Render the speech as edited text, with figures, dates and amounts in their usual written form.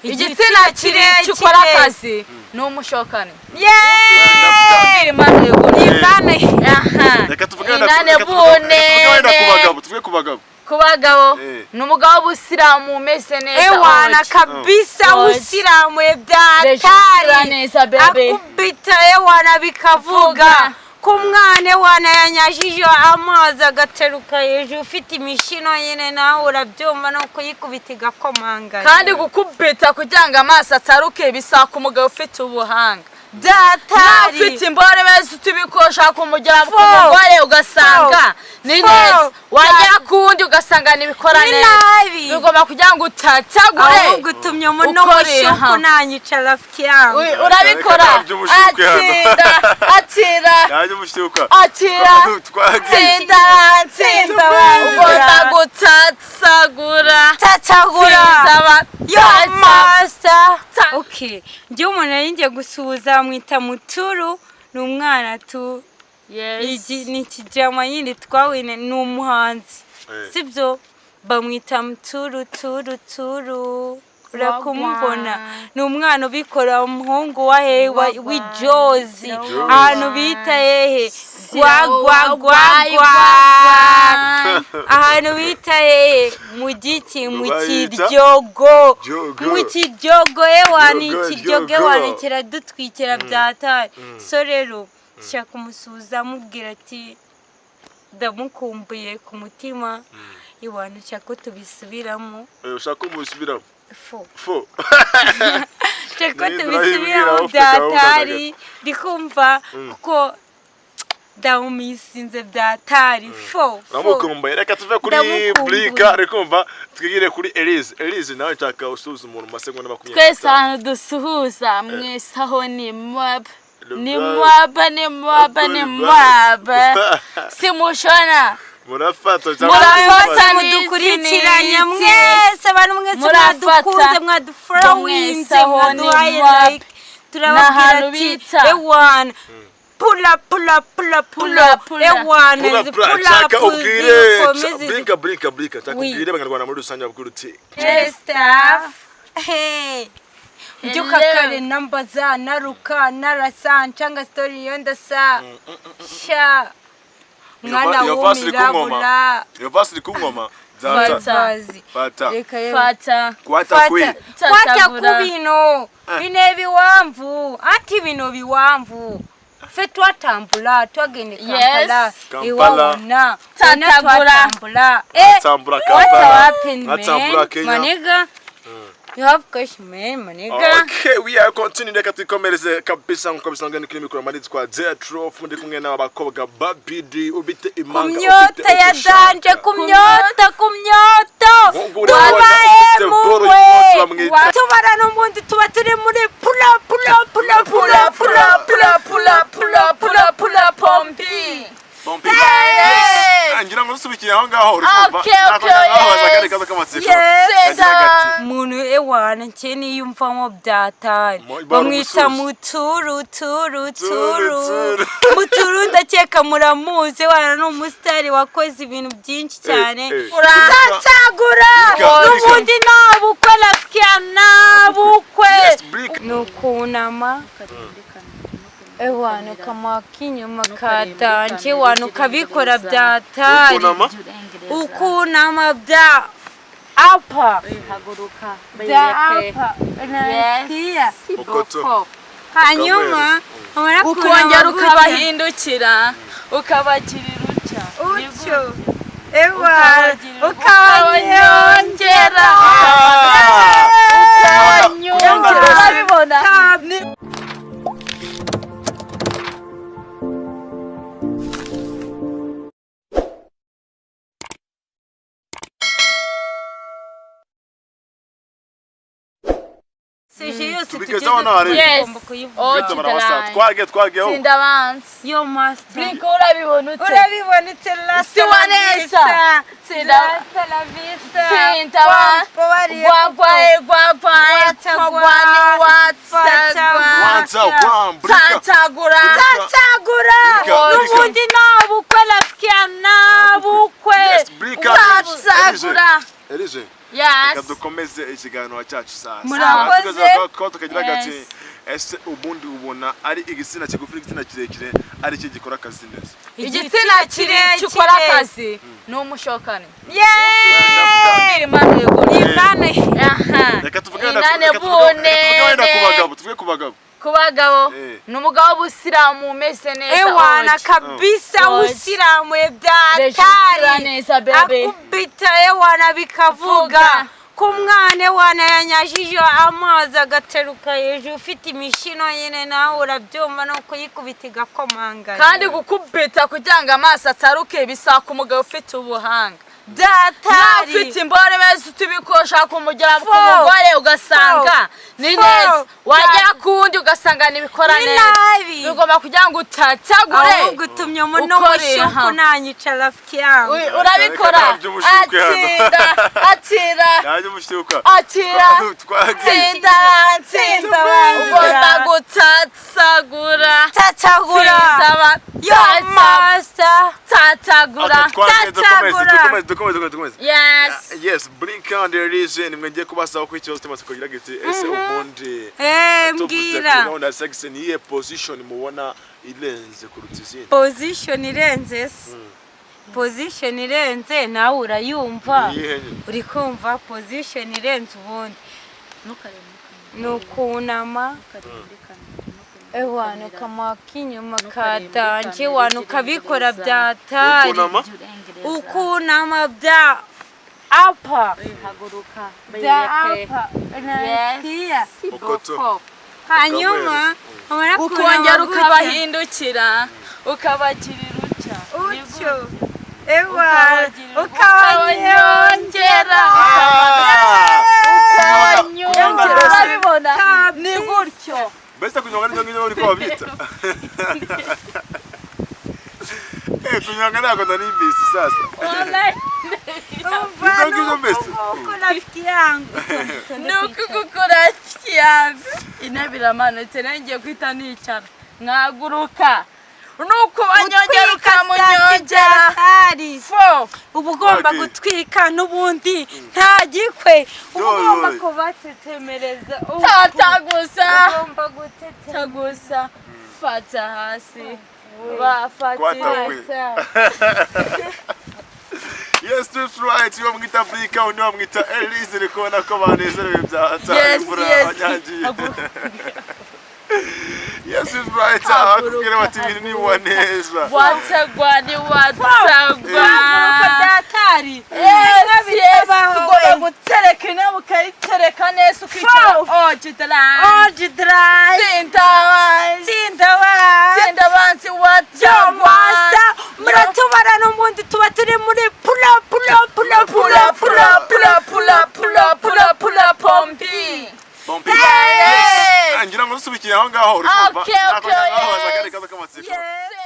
igitsina gikora akazi n'umushokane reka tuvuge ku bagabo n'umugabo w'Usilamu umeze neza ewana kabisa Usilamu byatari akubita ewana bikavuga kumwana wana yanyajije amazi agateruka hejuru ufite imishino nyene nawe urabyumva no kuyikubita igakomanga kandi gukubita kugira ngo amaso ataruke bisaka umugabo ufite ubuhanga datari ufite imbore bese tubikosha kumugera ku mugore ugasanga ni neza wajya kundi ugasanga nibikora neza bigomba kugira ngo utatagure ahubwo utumye umuntu w'ishuko nanyica rafiki yawe urabikora atira ugomba gutatsagura yo master okay ngiye umuntu yingiye gusuhuza mwita Muturu n'umwana tu ni kijama yindi twawine n'umuhanzi sibyo bamwita Muturu urakumubona n'umwana ubikora umuhungu wa hewa w'ijozi ahantu bita hehe ahantu bita hehe mu giti mu kiryogo ewani ikiryogo ewani kiradutwikira byatari so rero shaka umusuhuza mubwira ati ndamukumbuye ku mutima iwana shaka tubisubiramo ushaka umusubiramo fo shaka tubisubiramo byatari ndikumva kuko ndawumisinze byatari fo uramukumbuye reka tuve kuri Blika rekumva twigire kuri Elise nawe nshaka usuhuza umuntu mu masegonda 20 twese ahantu dusuhuza mwese aho ni mwaba simushona murafata mudukurikiranye mwese abantu mwese mwadukunze mwadufrawinze mwaduhaye turababwira ati ewana pull up ewana Blika takubwire abanyarwanda muri rusange bakuru uti staff hey mbyuka kare nambaza naruka narasa ncanga story yonda sa sha mwana w'umirabura yo vasi kungoma fata kwata kubino binebi wamvu ati bino biwamvu fe twatambula twagende Kampala iwana twatambula manega you have question man maniga okay we are continuing reka twikomereze kabisa nko bisangana kuri mikoro manitse kwa Zetro fundi kumwe n'abakobwa Babidi ubite imanga kumyota ya danje kumyota tubara n'umundi tuba turi muri pula pompi ngira ngo usubikire aho ngaho uri kumva umuntu ewana nkeni yumvamo byatari bamwita Muturu ndakeka muramuze wana n'umusitari wakoze ibintu byinshi cyane uratsagura n'ubundi nabukwe rafiki nabukwe nukunama ewana kama kinyuma kadanje wanu kabikora byatari ukunama bya apa haguruka nasiya hanyuma ukongera ukabahindukira ukabagirira utyo ewa ukabanyongera ukabibona tubigezaho nari twage sindabanza yo master Blika urabibona ute la siwanesa la vista sindabanza tatagura n'ubundi nabukwe rafiki nabukwe Elise Yes. dukomeze ikiganiro cyacu sasa Murakoze. ko tukagira gati ese ubundi ubona ari igitsina kigufi n'igitsina kirekire ari cyo gikora akazi neza igitsina kirekire ukora akazi ni umushokane reka tuvuge wenda ku bagabo ku bagabo ni umugabo w'ubusiramu umeze neza ewana kabisa usiramuye byatari akubita ewana bikavuga ku mwana ewana yanyajije amazi agateruka hejuru ufite imishino nyine nawe urabyumva no kuyikubita igakomanga kandi gukubita kugira ngo amaso ataruke bisaba umugabo ufite ubuhanga datari ufite imbore beza tubikosha kumugera ku mugore ugasanga ni neza wajya kundi ugasanga nibikora neza bigomba kugira ngo utatagure ahubwo utumye umuntu w'umushuku nanyica rafiki yangu urabikora atira tsinda ugomba gutatsagura yo master tatagura yes blink on the reason mwengiye kubasaba ko ikibazo cyamaze kugira giti ese ubundi mbwira na section ye position mubona irenze kuruta izindi position irenze nawe urayumva uri kumva position irenze ubundi nukunama ewana kamakinyuma katanje wanu kabikora byatari ukunama bya apa hanyuma ukongera ukabahindukira ukabagirira utyo ewa ukabanyongera urabibona ni gutyo bese kunyonga n'inyo uri ko babita kunyonga ntabwo nari mbisi sasa nuko gukora kiyangu inabiramana ngiye kwita nicara mwaguruka nuko banyongera ukamunyongera uba ugomba gutwika n'ubundi nta gikwe uba ugomba kubatetemereza tagusa fata hasi bafatira yes that's right yo mwita Afrika undi wamwita Elise rekona ko banezerewe byatsa abanyangiye yes it's right akubwira bati ibintu ni waneza watagwa ni watagwa datari yes ugomba gutereka inama ukayitereka neza ukicara ojidra sinda bansi watagwa muratubara n'ubundi tuba turi muri pula pompi ngira ngo usubikire aho ngaho uri kumva okay yes